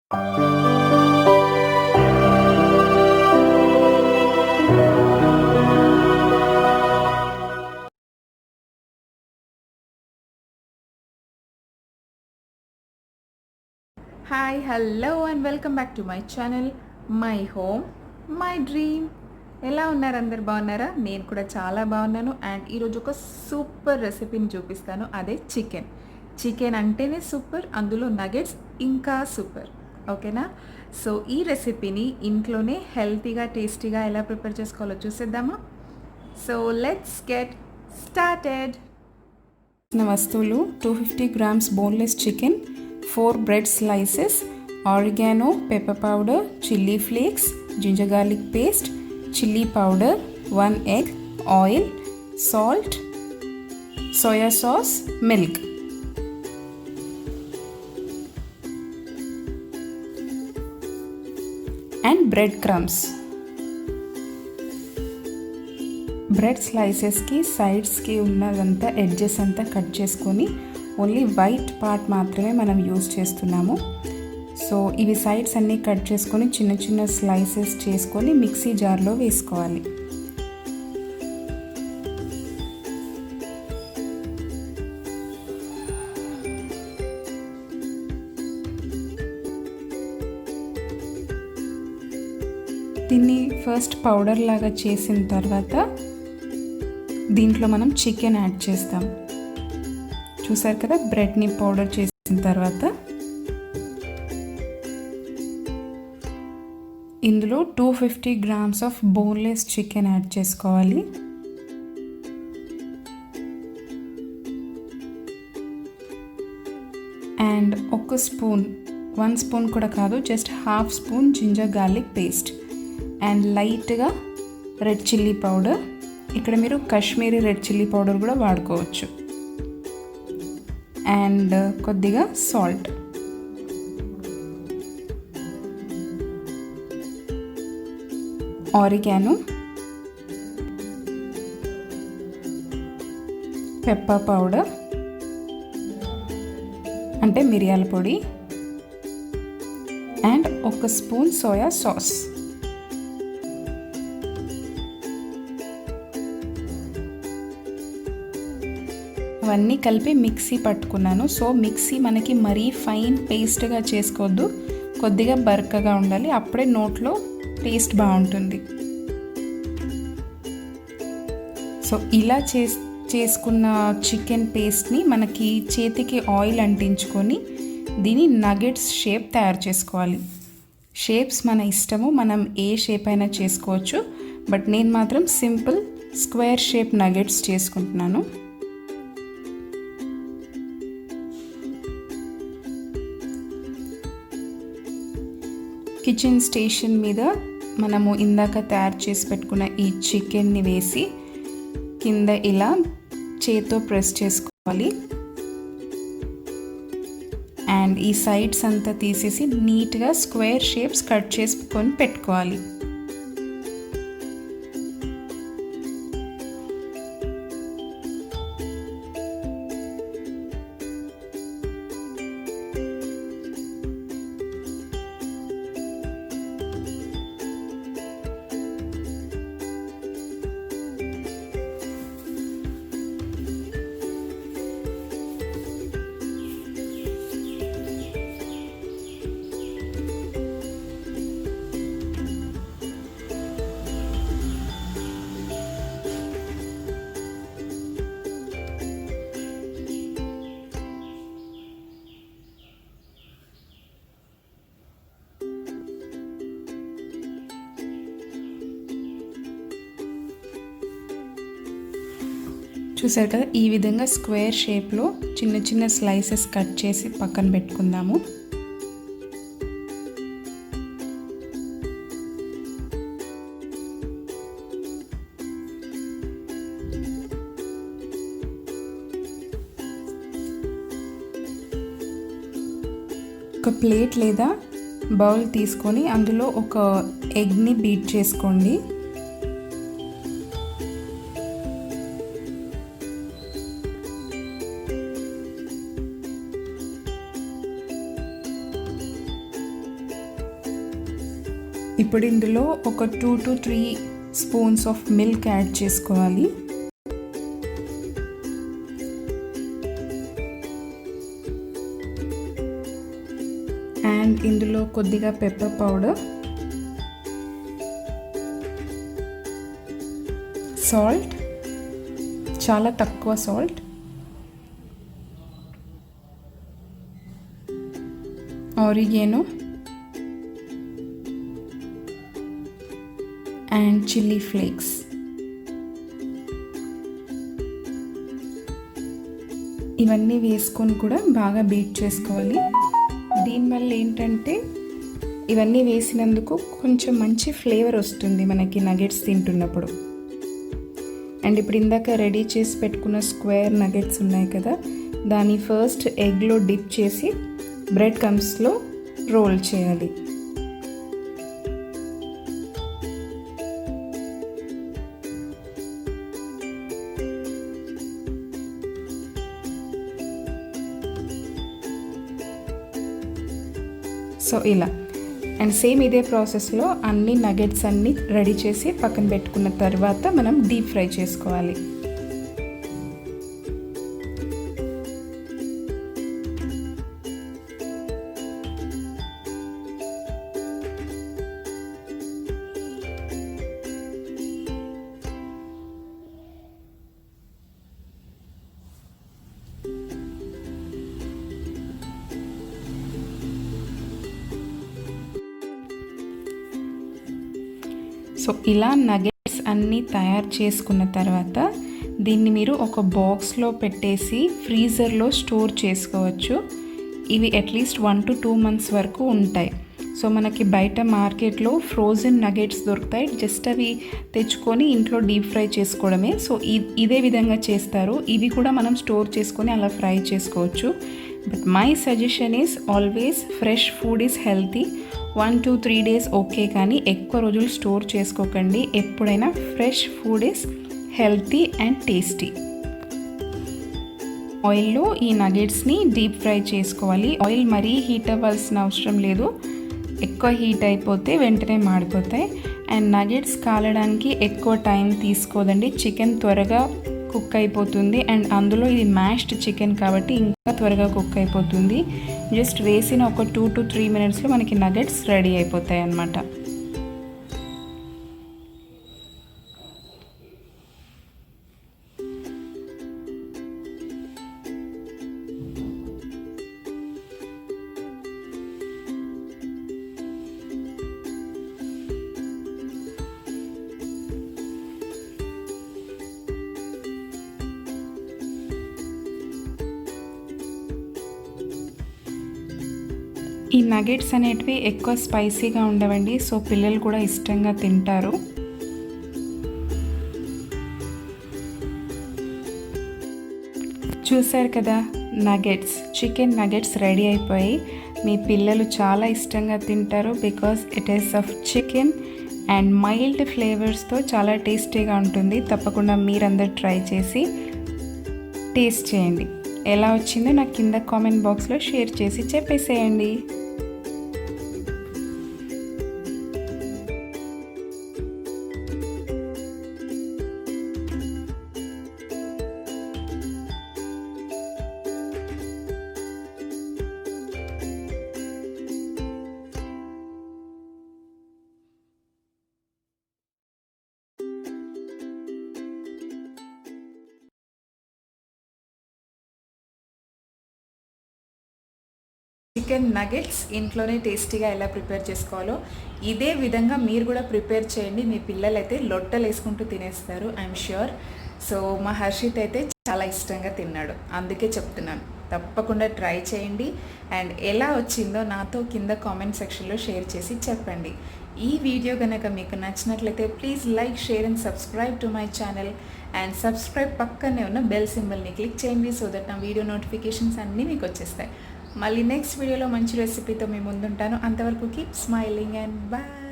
Hi hello and welcome back to my channel my home my dream. ఎలా ఉన్నారు? అందరు బాగున్నారా? నేను కూడా చాలా బాగున్నాను. అండ్ ఈరోజు ఒక సూపర్ రెసిపీని చూపిస్తాను. అదే చికెన్. చికెన్ అంటేనే సూపర్, అందులో నగెట్స్ ఇంకా సూపర్. ఓకేనా? సో ఈ రెసిపీని ఇంట్లోనే హెల్తీగా టేస్టీగా ఎలా ప్రిపేర్ చేసుకోవాలో చూసేద్దామా? So let's get started. వస్తువులు 250 grams boneless chicken, 4 bread slices, oregano, pepper powder, chili flakes, ginger garlic paste, chili powder, 1 egg, oil, salt, soya sauce, milk. And bread crumbs. Bread స్లైసెస్కి సైడ్స్కి ఉన్నదంతా ఎడ్జెస్ అంతా cut చేసుకొని only white part మాత్రమే మనం use చేస్తున్నాము. So ఇవి sides అన్నీ కట్ చేసుకొని చిన్న చిన్న స్లైసెస్ చేసుకొని మిక్సీ జార్లో వేసుకోవాలి. దీన్ని ఫస్ట్ పౌడర్ లాగా చేసిన తర్వాత దీంట్లో మనం చికెన్ యాడ్ చేస్తాం. చూసారు కదా, బ్రెడ్ని పౌడర్ చేసిన తర్వాత ఇందులో 250 grams of boneless chicken add చేసుకోవాలి. అండ్ ఒక స్పూన్, 1 స్పూన్ కూడా కాదు, just half spoon ginger garlic paste and లైట్గా రెడ్ చిల్లీ పౌడర్. ఇక్కడ మీరు కాశ్మీరీ రెడ్ చిల్లీ పౌడర్ కూడా వాడుకోవచ్చు. అండ్ కొద్దిగా సాల్ట్. ఆరిగానో, పెప్పర్ పౌడర్ అంటే మిరియాల పొడి, అండ్ 1 స్పూన్ సోయా సాస్. అవన్నీ కలిపి మిక్సీ పట్టుకున్నాను. సో మిక్సీ మనకి మరీ ఫైన్ పేస్ట్గా చేసుకోవద్దు, కొద్దిగా బరకగా ఉండాలి, అప్పుడే నోట్లో టేస్ట్ బాగుంటుంది. సో ఇలా చేసుకున్న చికెన్ పేస్ట్ని మనకి చేతికి ఆయిల్ అంటించుకొని దీని నగెట్స్ షేప్ తయారు చేసుకోవాలి. షేప్స్ మన ఇష్టము, మనం ఏ షేప్ అయినా చేసుకోవచ్చు. బట్ నేను మాత్రం సింపుల్ స్క్వేర్ షేప్ నగెట్స్ చేసుకుంటున్నాను. కిచెన్ స్టేషన్ మీద మనము ఇందాక తయారు చేసి పెట్టుకున్న ఈ చికెన్ని వేసి కింద ఇలా చేత్తో ప్రెస్ చేసుకోవాలి. అండ్ ఈ సైడ్స్ అంతా తీసేసి నీట్గా స్క్వేర్ షేప్స్ కట్ చేసుకొని పెట్టుకోవాలి. చూసారు కదా, ఈ విధంగా స్క్వేర్ షేప్లో చిన్న చిన్న స్లైసెస్ కట్ చేసి పక్కన పెట్టుకుందాము. ఒక ప్లేట్ లేదా బౌల్ తీసుకొని అందులో ఒక ఎగ్ని బీట్ చేసుకోండి. ఇప్పుడు ఇందులో ఒక 2 to 3 spoons of milk add చేసుకోవాలి. అండ్ ఇందులో కొద్దిగా పెప్పర్ పౌడర్, సాల్ట్, చాలా తక్కువ సాల్ట్, ఆరిగేనో అండ్ చిల్లీ ఫ్లేక్స్. ఇవన్నీ వేసుకొని కూడా బాగా బీట్ చేసుకోవాలి. దీనివల్ల ఏంటంటే ఇవన్నీ వేసినందుకు కొంచెం మంచి ఫ్లేవర్ వస్తుంది మనకి నగెట్స్ తింటున్నప్పుడు. అండ్ ఇప్పుడు ఇందాక రెడీ చేసి పెట్టుకున్న స్క్వేర్ నగెట్స్ ఉన్నాయి కదా, దాన్ని ఫస్ట్ ఎగ్లో డిప్ చేసి బ్రెడ్ క్రమ్స్లో రోల్ చేయాలి. సో ఇలా అండ్ సేమ్ ఇదే ప్రాసెస్లో అన్ని నగెట్స్ అన్నీ రెడీ చేసి పక్కన పెట్టుకున్న తర్వాత మనం డీప్ ఫ్రై చేసుకోవాలి. సో ఇలా నగెట్స్ అన్నీ తయారు చేసుకున్న తర్వాత దీన్ని మీరు ఒక బాక్స్లో పెట్టేసి ఫ్రీజర్లో స్టోర్ చేసుకోవచ్చు. ఇవి అట్లీస్ట్ 1 to 2 months వరకు ఉంటాయి. సో మనకి బయట మార్కెట్లో ఫ్రోజన్ నగెట్స్ దొరుకుతాయి, జస్ట్ అవి తెచ్చుకొని ఇంట్లో డీప్ ఫ్రై చేసుకోవడమే. సో ఇదే విధంగా చేస్తారు. ఇవి కూడా మనం స్టోర్ చేసుకొని అలా ఫ్రై చేసుకోవచ్చు. But my suggestion is always fresh food is healthy. 1 to 3 days okay, కానీ ఎక్కువ రోజులు స్టోర్ చేసుకోకండి. ఎప్పుడైనా fresh food is healthy and tasty. ఆయిల్లో ఈ నగెట్స్ని డీప్ ఫ్రై చేసుకోవాలి. ఆయిల్ మరీ హీట్ అవ్వాల్సిన అవసరం లేదు, ఎక్కువ హీట్ అయిపోతే వెంటనే మాడిపోతాయి. అండ్ నగెట్స్ కాలడానికి ఎక్కువ టైం తీసుకోదండి, చికెన్ త్వరగా కుక్ అయిపోతుంది. అండ్ అందులో ఇది మ్యాష్డ్ చికెన్ కాబట్టి ఇంకా త్వరగా కుక్ అయిపోతుంది. జస్ట్ వేసిన ఒక 2 to 3 minutesలో మనకి నగెట్స్ రెడీ అయిపోతాయి అన్నమాట. ఈ నగెట్స్ అనేటివి ఎక్కువ స్పైసీగా ఉండవండి, సో పిల్లలు కూడా ఇష్టంగా తింటారు. చూసారు కదా, చికెన్ నగెట్స్ రెడీ అయిపోయి మీ పిల్లలు చాలా ఇష్టంగా తింటారు. Because it is of chicken and mild ఫ్లేవర్స్తో చాలా టేస్టీగా ఉంటుంది. తప్పకుండా మీరందరూ ట్రై చేసి టేస్ట్ చేయండి. ఎలా వచ్చిందో నాకు కింద కామెంట్ బాక్స్లో షేర్ చేసి చెప్పేసేయండి. చికెన్ నగెట్స్ ఇంట్లోనే టేస్టీగా ఎలా ప్రిపేర్ చేసుకోవాలో ఇదే విధంగా మీరు కూడా ప్రిపేర్ చేయండి. మీ పిల్లలు అయితే లొట్టలు వేసుకుంటూ తినేస్తారు, ఐఎమ్ ష్యూర్. సో మా హర్షిత్ అయితే చాలా ఇష్టంగా తిన్నాడు, అందుకే చెప్తున్నాను. తప్పకుండా ట్రై చేయండి. అండ్ ఎలా వచ్చిందో నాతో కింద కామెంట్ సెక్షన్లో షేర్ చేసి చెప్పండి. ఈ వీడియో కనుక మీకు నచ్చినట్లయితే please like, share and subscribe to my channel. And subscribe పక్కనే ఉన్న బెల్ సింబల్ని క్లిక్ చేయండి, సో దట్ నా వీడియో నోటిఫికేషన్స్ అన్నీ మీకు వచ్చేస్తాయి. మళ్ళీ నెక్స్ట్ వీడియోలో మంచి రెసిపీతో మీ ముందుంటాను. అంతవరకు కీప్ స్మైలింగ్ అండ్ బాయ్.